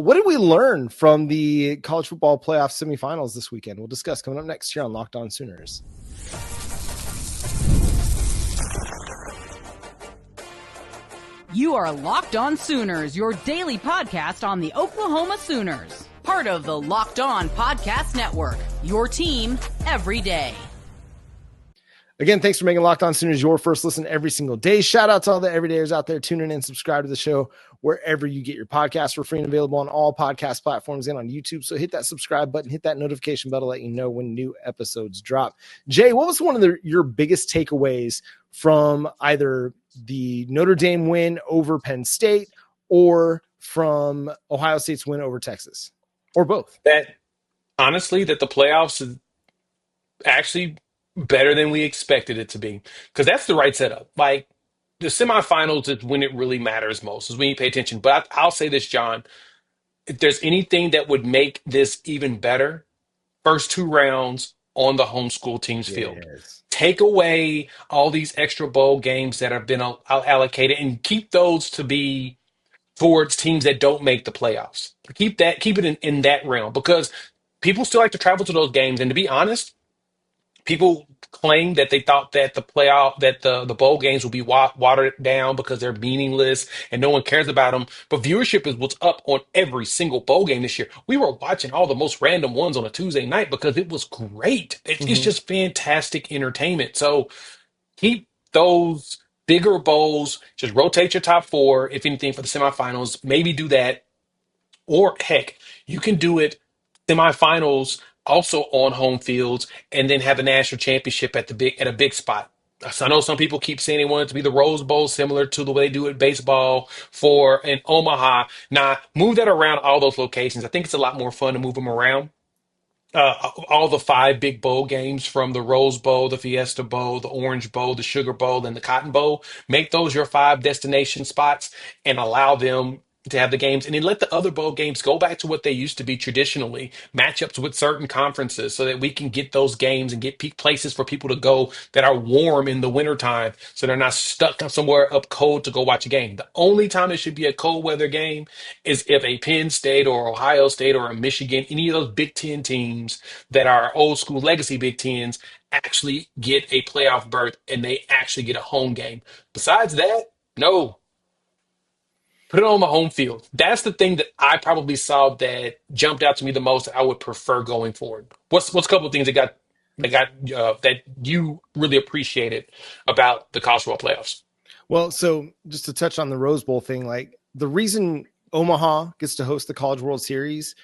What did we learn from the college football playoff semifinals this weekend? We'll discuss coming up next here on Locked On Sooners. You are Locked On Sooners, your daily podcast on the Oklahoma Sooners. Part of the Locked On Podcast Network, your team every day. Again, thanks for making Locked On Sooners your first listen every single day. Shout out to all the everydayers out there tuning in. Subscribe to the show wherever you get your podcasts. We're free and available on all podcast platforms and on YouTube. So hit that subscribe button, hit that notification bell to let you know when new episodes drop. Jay, what was one of your biggest takeaways from either the Notre Dame win over Penn State or from Ohio State's win over Texas, or both? That honestly, that the playoffs is actually better than we expected it to be, because that's the right setup. Like, the semifinals is when it really matters most, is when you pay attention. But I'll say this, John, if there's anything that would make this even better, first two rounds on the homeschool team's field. Yes. Take away all these extra bowl games that have been allocated and keep those to be towards teams that don't make the playoffs. Keep it in that realm, because people still like to travel to those games. And to be honest, people claim that they thought that the bowl games will be watered down because they're meaningless and no one cares about them. But viewership is what's up on every single bowl game this year. We were watching all the most random ones on a Tuesday night because it was great. It's just fantastic entertainment. So keep those bigger bowls. Just rotate your top four, if anything, for the semifinals. Maybe do that. Or heck, you can do it semifinals also on home fields, and then have a national championship at a big spot. So I know some people keep saying they want it to be the Rose Bowl, similar to the way they do it baseball for in Omaha. Now, move that around all those locations. I think it's a lot more fun to move them around. All the five big bowl games, from the Rose Bowl, the Fiesta Bowl, the Orange Bowl, the Sugar Bowl, and the Cotton Bowl. Make those your five destination spots and allow them to have the games. And then let the other bowl games go back to what they used to be traditionally, matchups with certain conferences, so that we can get those games and get peak places for people to go that are warm in the wintertime, so they're not stuck somewhere up cold to go watch a game. The only time it should be a cold weather game is if a Penn State or Ohio State or a Michigan, any of those Big Ten teams that are old school legacy Big Tens, actually get a playoff berth and they actually get a home game. Besides that, no. Put it on the home field. That's the thing that I probably saw that jumped out to me the most, that I would prefer going forward. What's a couple of things that you really appreciated about the college football playoffs? Well, so just to touch on the Rose Bowl thing, like the reason Omaha gets to host the College World Series,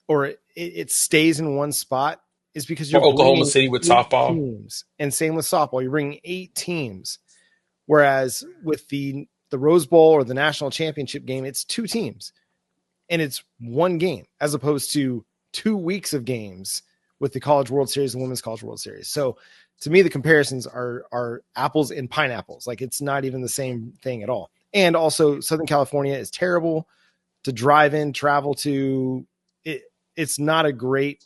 or it stays in one spot, is because you're Or Oklahoma bringing City with 8 softball. teams, and same with softball. You're bringing 8 teams, whereas with the Rose Bowl or the national championship game, it's 2 teams, and it's one game, as opposed to 2 weeks of games with the College World Series and Women's College World Series. So to me, the comparisons are apples and pineapples. Like, it's not even the same thing at all. And also, Southern California is terrible to drive in, travel to. It's not a great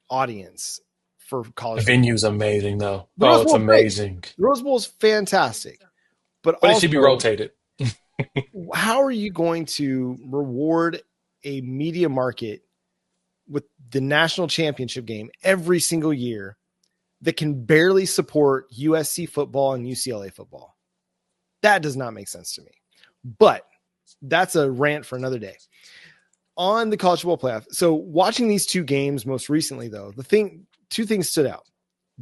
audience for college. The venue's amazing, though. Rose It's Bowl's amazing. great. Rose Bowl's fantastic. But But it also, should be rotated. how are you going to reward a media market with the national championship game every single year that can barely support USC football and UCLA football? That does not make sense to me. But that's a rant for another day. On the college football playoff, so watching these 2 games most recently, though, 2 things stood out.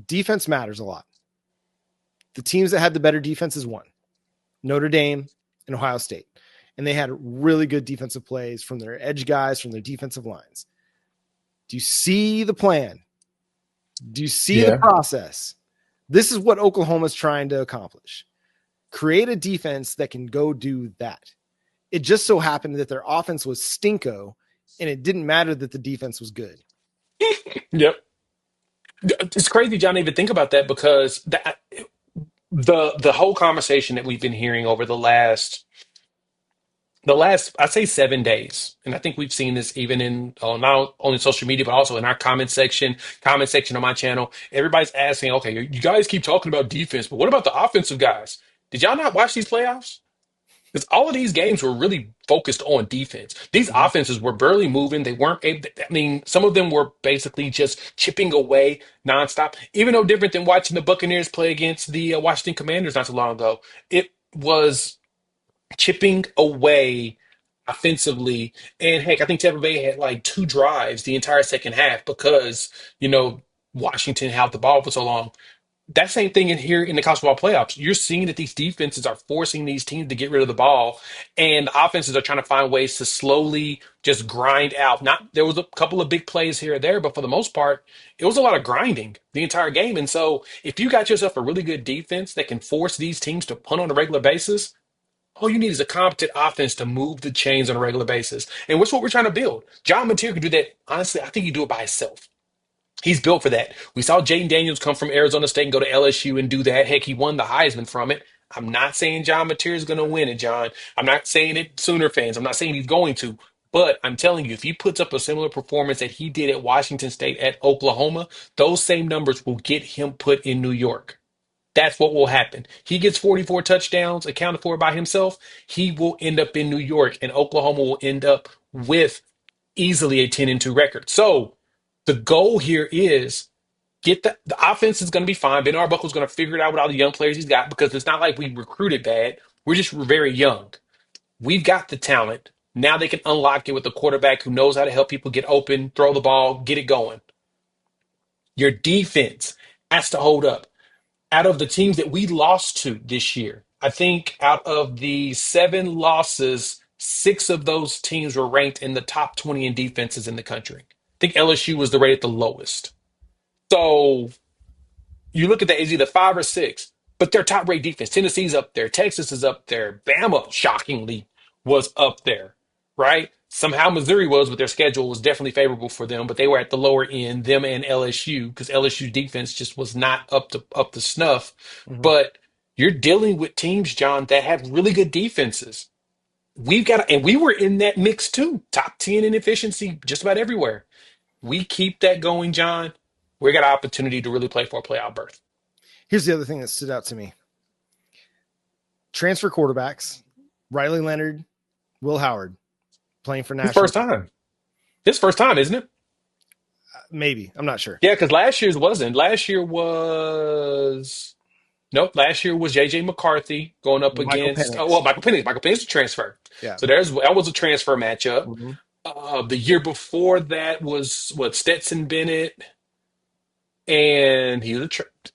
Defense matters a lot. The teams that had the better defenses won. Notre Dame and Ohio State. And they had really good defensive plays from their edge guys, from their defensive lines. Do you see the plan? Do you see the process? This is what Oklahoma's trying to accomplish. Create a defense that can go do that. It just so happened that their offense was stinko, and it didn't matter that the defense was good. Yep. It's crazy, John, to even think about that, because the whole conversation that we've been hearing over the last I'd say 7 days, and I think we've seen this even in not only social media but also in our comment section on my channel. Everybody's asking, okay, you guys keep talking about defense, but what about the offensive guys? Did y'all not watch these playoffs? Because all of these games were really focused on defense. These offenses were barely moving. They weren't able, I mean, some of them were basically just chipping away nonstop. Even though different than watching the Buccaneers play against the Washington Commanders not too long ago, it was chipping away offensively. And heck, I think Tampa Bay had like 2 drives the entire second half because, you know, Washington held the ball for so long. That same thing in here in the college football playoffs. You're seeing that these defenses are forcing these teams to get rid of the ball, and the offenses are trying to find ways to slowly just grind out. Not there was a couple of big plays here or there, but for the most part, it was a lot of grinding the entire game. And so, if you got yourself a really good defense that can force these teams to punt on a regular basis, all you need is a competent offense to move the chains on a regular basis. And what's what we're trying to build. John Mateer can do that. Honestly, I think he can do it by himself. He's built for that. We saw Jaden Daniels come from Arizona State and go to LSU and do that. Heck, he won the Heisman from it. I'm not saying John Mateer is going to win it, John. I'm not saying it, Sooner fans. I'm not saying he's going to. But I'm telling you, if he puts up a similar performance that he did at Washington State at Oklahoma, those same numbers will get him put in New York. That's what will happen. He gets 44 touchdowns accounted for by himself. He will end up in New York, and Oklahoma will end up with easily a 10-2 record. So the goal here is get the offense is going to be fine. Ben Arbuckle's going to figure it out with all the young players he's got because it's not like we recruited bad. We're very young. We've got the talent. Now they can unlock it with a quarterback who knows how to help people get open, throw the ball, get it going. Your defense has to hold up. Out of the teams that we lost to this year, I think out of the 7 losses, 6 of those teams were ranked in the top 20 in defenses in the country. I think LSU was the rated the lowest. So you look at that as either 5 or 6, but their top rate defense. Tennessee's up there. Texas is up there. Bama, shockingly, was up there, right? Somehow Missouri was, but their schedule was definitely favorable for them, but they were at the lower end, them and LSU, because LSU's defense just was not up to snuff. Mhm. But you're dealing with teams, John, that have really good defenses. We've got, and we were in that mix too, top 10 in efficiency just about everywhere. We keep that going, John. We got an opportunity to really play for a playoff berth. Here's the other thing that stood out to me. Transfer quarterbacks, Riley Leonard, Will Howard, playing for His national. first time. His first time, isn't it? Maybe. I'm not sure. Yeah, because last year's wasn't. Last year was nope. Last year was JJ McCarthy going up Michael against Penix. Michael Penix. Michael Penix is a transfer. Yeah. So that was a transfer matchup. Mm-hmm. The year before that was what Stetson Bennett, and he was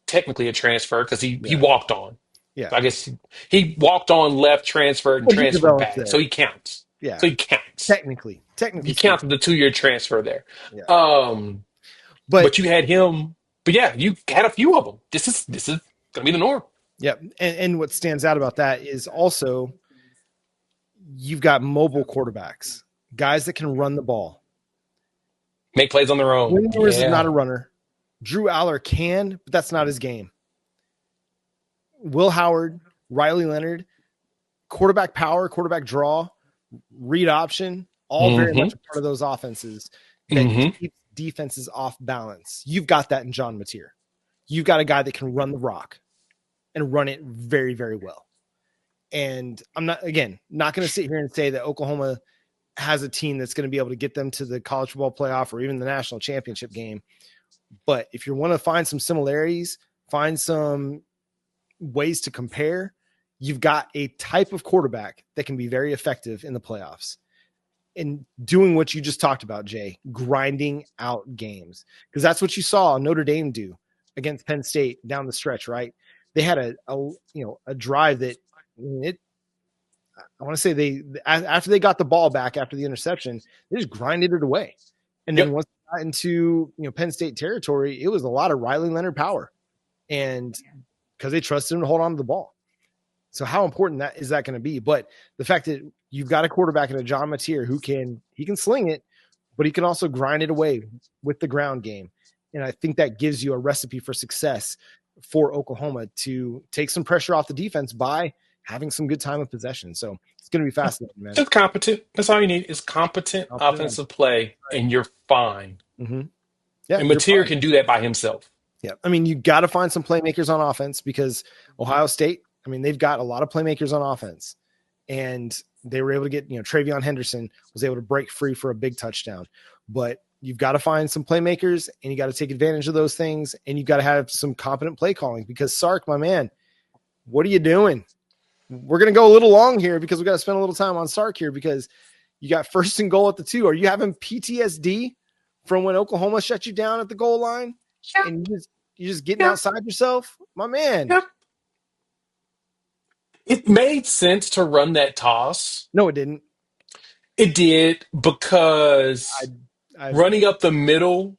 technically a transfer because he walked on. Yeah. So I guess he walked on, left, transferred, and Well, he transferred developed back. there. So he counts. Yeah. So he counts. Technically He counts the 2-year transfer there. Yeah. But you had him. But yeah, you had a few of them. This is gonna be the norm. Yeah. And what stands out about that is also you've got mobile quarterbacks, guys that can run the ball. Make plays on their own. William Lewis is not a runner. Drew Aller can, but that's not his game. Will Howard, Riley Leonard, quarterback power, quarterback draw, read option, all very much a part of those offenses that keep defenses off balance. You've got that in John Mateer. You've got a guy that can run the rock and run it very, very well. And I'm not going to sit here and say that Oklahoma has a team that's going to be able to get them to the college football playoff or even the national championship game. But if you want to find some similarities, find some ways to compare, you've got a type of quarterback that can be very effective in the playoffs and doing what you just talked about, Jay, grinding out games. Because that's what you saw Notre Dame do against Penn State down the stretch, right? They had a drive that I want to say they after they got the ball back after the interception, they just grinded it away. And then once they got into Penn State territory, it was a lot of Riley Leonard power, and because they trusted him to hold on to the ball. So how important that is that going to be? But the fact that you've got a quarterback in a John Mateer who can sling it, but he can also grind it away with the ground game. And I think that gives you a recipe for success for Oklahoma to take some pressure off the defense by having some good time of possession. So it's going to be fascinating, man. Just competent. That's all you need is competent offensive play, and you're fine. Mm-hmm. Yeah, and Mateer can do that by himself. Yeah. I mean, you got to find some playmakers on offense because Ohio State, I mean, they've got a lot of playmakers on offense. and they were able to get, Travion Henderson was able to break free for a big touchdown. But you've got to find some playmakers, and you got to take advantage of those things, and you've got to have some competent play calling, because Sark, my man, what are you doing? We're going to go a little long here because we got to spend a little time on Sark here, because you got 1st and goal at the 2. Are you having PTSD from when Oklahoma shut you down at the goal line? Yeah. And you're just getting outside yourself? My man. Yeah. It made sense to run that toss. No, it didn't. It did, because I running up the middle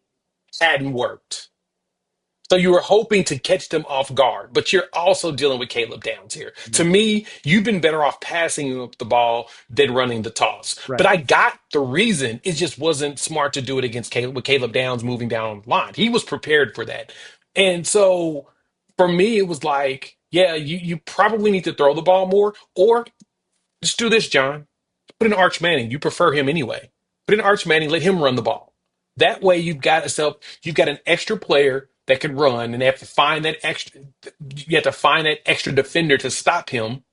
hadn't worked. So you were hoping to catch them off guard, but you're also dealing with Caleb Downs here. To me, you've been better off passing up the ball than running the toss. Right. But I got the reason. It just wasn't smart to do it against Caleb, with Caleb Downs moving down the line. He was prepared for that. And so for me, it was like, yeah, you probably need to throw the ball more, or just do this, John. Put in Arch Manning. You prefer him anyway. Put in Arch Manning. Let him run the ball. That way, you've got an extra player that can run, and they have to find that extra. You have to find that extra defender to stop him.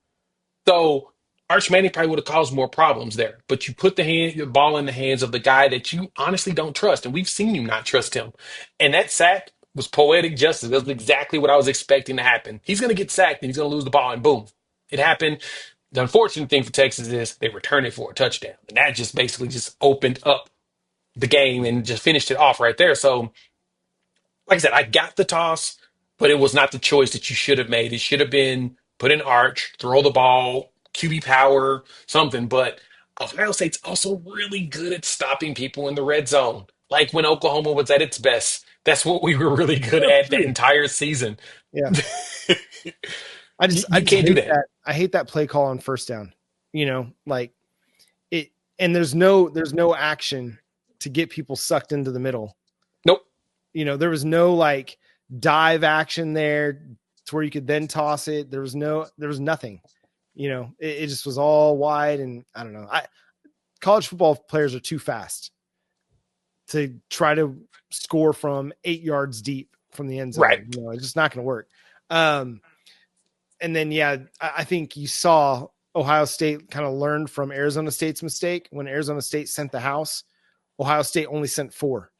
So Arch Manning probably would have caused more problems there. But you put the ball in the hands of the guy that you honestly don't trust, and we've seen you not trust him. And that sack was poetic justice. That's exactly what I was expecting to happen. He's going to get sacked, and he's going to lose the ball, and boom, it happened. The unfortunate thing for Texas is they returned it for a touchdown. And that just basically just opened up the game and just finished it off right there. So, like I said, I got the toss, but it was not the choice that you should have made. It should have been put in Arch, throw the ball, QB power, something. But Ohio State's also really good at stopping people in the red zone. Like when Oklahoma was at its best. That's what we were really good at the entire season. Yeah. I You just can't do hate that. I hate that play call on 1st down. Like it, and there's no action to get people sucked into the middle. Nope. There was no like dive action there to where you could then toss it. There was nothing. It just was all wide, and I don't know. College football players are too fast to try to score from 8 yards deep from the end zone. Right. It's just not going to work. And then, I think you saw Ohio State kind of learned from Arizona State's mistake. When Arizona State sent the house, Ohio State only sent 4,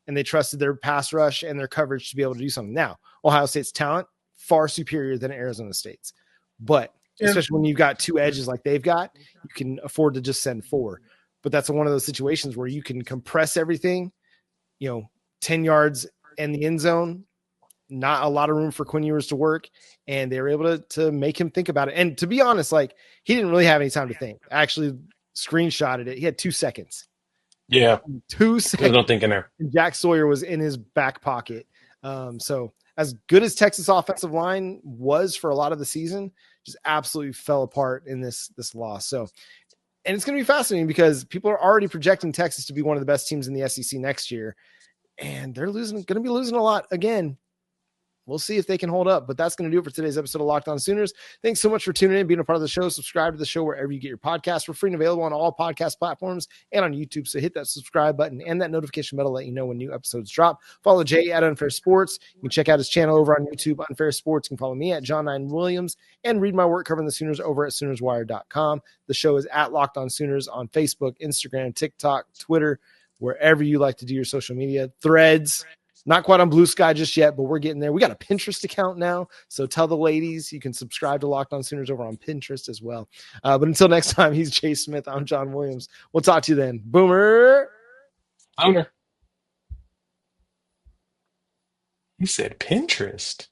and they trusted their pass rush and their coverage to be able to do something. Now, Ohio State's talent far superior than Arizona State's, but especially when you've got 2 edges like they've got, you can afford to just send 4. But that's one of those situations where you can compress everything, 10 yards in the end zone, not a lot of room for Quinn Ewers to work, and they were able to make him think about it. And to be honest, like, he didn't really have any time to think. I actually screenshotted it. He had 2 seconds. Yeah. 2 seconds. There's no thinking there. And Jack Sawyer was in his back pocket. So as good as Texas offensive line was for a lot of the season, just absolutely fell apart in this loss. So, and it's going to be fascinating because people are already projecting Texas to be one of the best teams in the SEC next year, and they're going to be losing a lot again. We'll see if they can hold up, but that's going to do it for today's episode of Locked On Sooners. Thanks so much for tuning in, being a part of the show. Subscribe to the show wherever you get your podcasts. We're free and available on all podcast platforms and on YouTube, so hit that subscribe button and that notification bell to let you know when new episodes drop. Follow Jay at Unfair Sports. You can check out his channel over on YouTube, Unfair Sports. You can follow me at John9Williams and read my work covering the Sooners over at SoonersWire.com. The show is at Locked On Sooners on Facebook, Instagram, TikTok, Twitter, wherever you like to do your social media. Threads. Not quite on Blue Sky just yet, but we're getting there. We got a Pinterest account now, so tell the ladies you can subscribe to Locked On Sooners over on Pinterest as well. But until next time, he's Jay Smith. I'm John Williams. We'll talk to you then. Boomer. Owner. You said Pinterest.